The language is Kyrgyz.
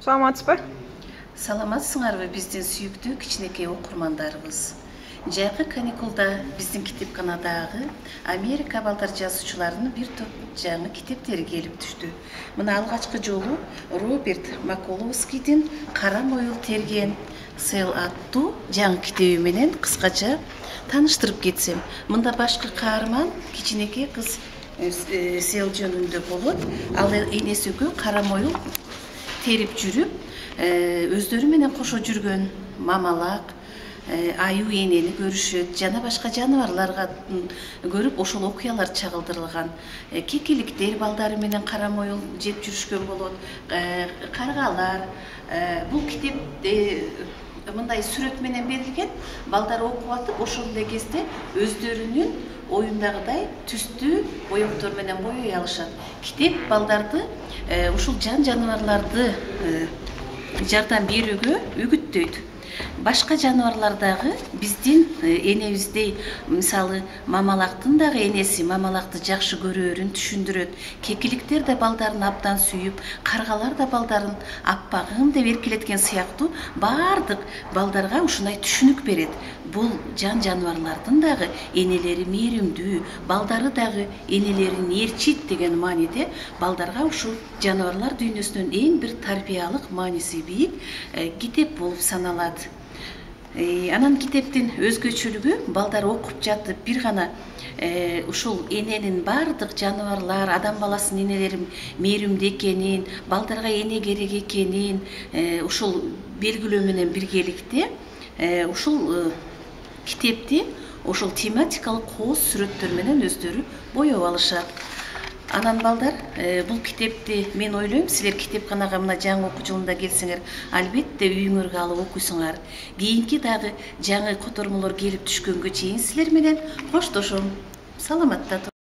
Саламатсызбы? Саламатсыңарбы биздин сүйүктүү кичинекей окурмандарыбыз. Жайкы каникулда биздин китепканадагы Америка балдар жазуучуларынын бир топ жаңы китептери келип түштү. Мына алгачкы жолу Роберт Маколовскийдин «Кара моюл терген сел» аттуу жаңы китеби менен кыскача тааныштырып кетсем. Мында башкы каарман кичинекей кыз Сел жөнүндө болот. Ал энеси экөө кара моюл терип жүрүп, өздөрү менен кошо жүргөн мамалак, аюу энени көрүшөт, жана башка жаныбарларга көрүп ошол окуялар чагылдырылган. Кекиликтер балдары менен кара моюл жеп жүрүшкөн болот, каргалар. Бул китеп мындай сүрөт менен берилген. Балдар окуп атып, ошол эле кезде өздөрүнүн оюндагыдай түстүү боектор менен боёй алышат. Китеп балдарды ушул жаныбарларды жардам берүүгө үгүттөйт. Башка жаныбарлардагы биздин энебиздей, мисалы мамалактын дагы энеси мамалакты жакшы көрөөрүн түшүндүрөт. Кекиликтер да балдарын абдан сүйүп, каргалар да балдарын аппагым деп эркелеткен сыяктуу баардык балдарга ушундай түшүнүк берет. Бул жаныбарлардын дагы энелери мээримдүү, балдары дагы энелерин ээрчийт деген мааниде балдарга ушул жаныбарлар дүйнөсүнүн эң бир тарбиялык мааниси бийик китеп болуп саналат. Анан китептин өзгөчөлүгү балдар окуп жатып бир гана ушул эненин баардык жаныбарлар, адам баласынын энелери мээримдүү экенин, балдарга эне керек экенин ушул белгилөө менен биргеликте ушул китепти ошол тематикалык кооз сүрөттөр менен өздөрү боеп алышат. Анан балдар, бул китепти мен ойлойм, силер китепканага мына жаңы окуу жылында келсеңер, албетте үйүңөргө алып окуйсуңар. Кийинки дагы жаңы котормолор келип түшкөнгө чейин силер менен коштошом. Саламатта